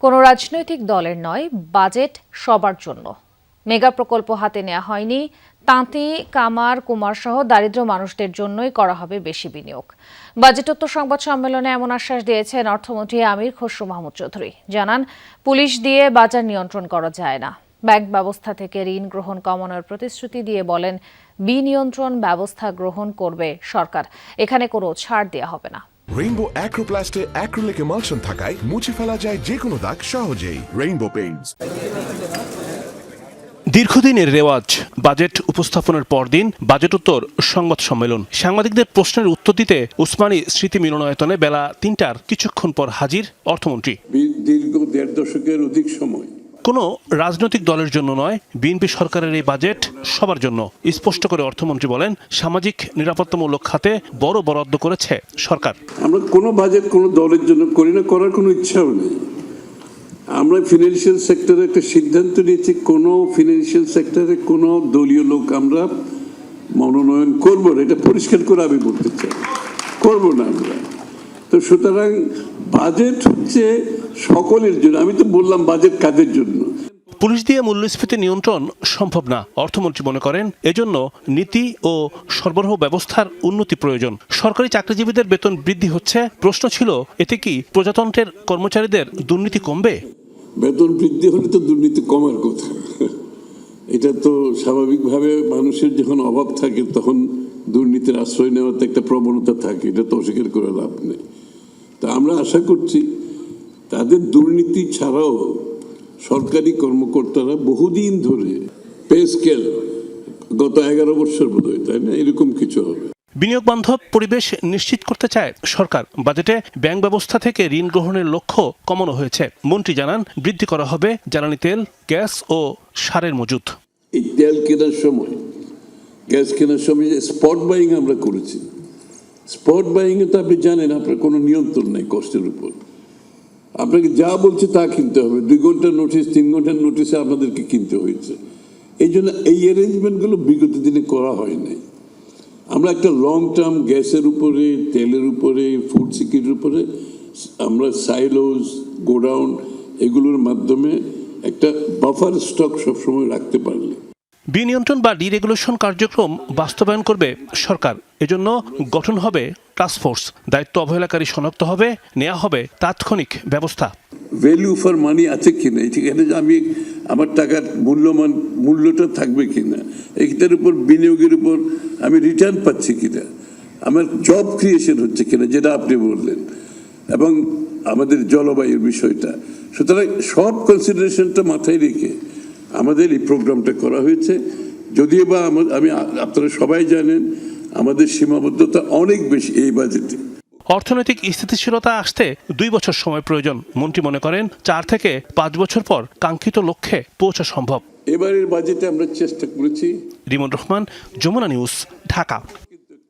কোনো রাজনৈতিক দলের নয়, বাজেট সবার জন্য। মেগা প্রকল্প হাতে নেওয়া হয়নি। তাঁতি, কামার, কুমার সহ দারিদ্র মানুষদের জন্যই করা হবে বেশি বিনিয়োগ। বাজেটোত্তর সংবাদ সম্মেলনে এমন আশ্বাস দিয়েছেন অর্থমন্ত্রী আমির খসরু মাহমুদ চৌধুরী। জানান, পুলিশ দিয়ে বাজার নিয়ন্ত্রণ করা যায় না। ব্যাংক ব্যবস্থা থেকে ঋণ গ্রহণ কমানোর প্রতিশ্রুতি দিয়ে বলেন, বিনিয়ন্ত্রণ ব্যবস্থা গ্রহণ করবে সরকার। এখানে কোনো ছাড় দেওয়া হবে না। রেইনবো অ্যাক্রোপ্লাস্টে অ্যাক্রিলিক এমালশন থাকায় মুছে ফেলা যায় যে কোনো দাগ সহজেই। Rainbow Paints. দীর্ঘদিনের রেওয়াজ বাজেট উপস্থাপনের পরদিন বাজেটোত্তর সংবাদ সম্মেলন। সাংবাদিকদের প্রশ্নের উত্তর দিতে উসমানী স্মৃতি মিলনায়তনে বেলা ৩টার কিছুক্ষণ পর হাজির অর্থমন্ত্রী। দীর্ঘ ১.৫ দশকের অধিক সময় কোনো রাজনৈতিক দলের জন্য নয়, বিএনপি সরকারের এই বাজেট সবার জন্য। স্পষ্ট করে অর্থমন্ত্রী বলেন, সামাজিক নিরাপত্তামূলক খাতে বড় বরাদ্দ করেছে সরকার। আমরা কোনো বাজেট কোনো দলের জন্য করি না, করার কোনো ইচ্ছাও নেই। আমরা ফিনান্সিয়াল সেক্টরে একটা সিদ্ধান্ত নিয়েছি, কোনো ফিনান্সিয়াল সেক্টরে কোনো দলীয় লোক আমরা মনোনয়ন করব না। এটা পরিষ্কার করে আমি বলতে চাই, করব না আমরা। তো সুতরাং বাজেট হচ্ছে সকলের জন্য। আমি তো বললাম বাজেট কাদের জন্য। পুলিশ দিয়ে মূল্যস্ফীতি নিয়ন্ত্রণ সম্ভব না। অর্থমন্ত্রী মনে করেন, এজন্য নীতি ও সরবরাহ ব্যবস্থার উন্নতি প্রয়োজন। সরকারি চাকরিজীবীদের বেতন বৃদ্ধি হচ্ছে। প্রশ্ন ছিল, এতে কি প্রজাতন্ত্রের কর্মচারীদের দুর্নীতি কমবে? বেতন বৃদ্ধি হলে তো দুর্নীতি কমার কথা। এটা তো স্বাভাবিকভাবে মানুষের যখন অভাব থাকে তখন দুর্নীতির আশ্রয় নেওয়াতে একটা প্রবণতা থাকে, এটা তো অস্বীকার করে লাভ নেই। তা আমরা আশা করছি তাদের দুর্নীতি ছাড়াও সরকারি কর্মকর্তারা বহুদিন ধরে পে স্কেল গত 11 বছর বোধ হয়, তাই না, এরকম কিছু হবে। বিনিয়োগ বান্ধব পরিবেশ নিশ্চিত করতে চায় সরকার। বাজেটে ব্যাংক ব্যবস্থা থেকে ঋণ গ্রহণের লক্ষ্য কমানো হয়েছে। মন্ত্রী জানান, বৃদ্ধি করা হবে জ্বালানি তেল, গ্যাস ও সারের মজুত। এই তেল কেনার সময়, গ্যাস কেনার সময় স্পট বাইং আমরা করেছি। স্পট বাইং এ তো আপনি জানেন আপনার কোনো নিয়ন্ত্রণ নেই কষ্টের উপর। আপনাকে যা বলছে তা কিনতে হবে। 2 ঘন্টার নোটিশ, 3 ঘন্টার নোটিশে আপনাদেরকে কিনতে হয়েছে। এই জন্য এই অ্যারেঞ্জমেন্টগুলো বিগত দিনে করা হয় নাই। আমরা একটা লং টার্ম গ্যাসের উপরে, তেলের উপরে, ফুড সিকিউরিটির উপরে আমরা সাইলোজ, গোডাউন এগুলোর মাধ্যমে একটা বাফার স্টক সবসময় রাখতে পারলে। বিনিয়ন্ত্রণ বা ডিরেগুলেশন কার্যক্রম বাস্তবায়ন করবে সরকার। এজন্য গঠন হবে টাস্কফোর্স। দায়িত্ব অবহেলাকারী শনাক্ত হবে, নেওয়া হবে তাৎক্ষণিক ব্যবস্থা। ভ্যালু ফর মানি আছে কিনা, এখানে আমি আমার টাকার মূল্যটা থাকবে কিনা, এইটার উপর বিনিয়োগের উপর আমি রিটার্ন পাচ্ছি কিনা, আমার জব ক্রিয়েশন হচ্ছে কিনা, যেটা আপনি বললেন, এবং আমাদের জলবায়ুর বিষয়টা। সুতরাং সব কনসিডারেশনটা মাথায় রেখে আমাদের এই প্রোগ্রামটা করা হয়েছে। যদিও বা আমি আপনারা সবাই জানেন আমাদের সীমাবদ্ধতা অনেক বেশি এই বাজেটে। অর্থনৈতিক স্থিতিশীলতা আসতে 2 বছর সময় প্রয়োজন। মন্ত্রী মনে করেন, 4 থেকে 5 বছর পর কাঙ্ক্ষিত লক্ষ্যে পৌঁছা সম্ভব। এবারের বাজেটে আমরা চেষ্টা করেছি। রিমন রহমান, যমুনা নিউজ, ঢাকা।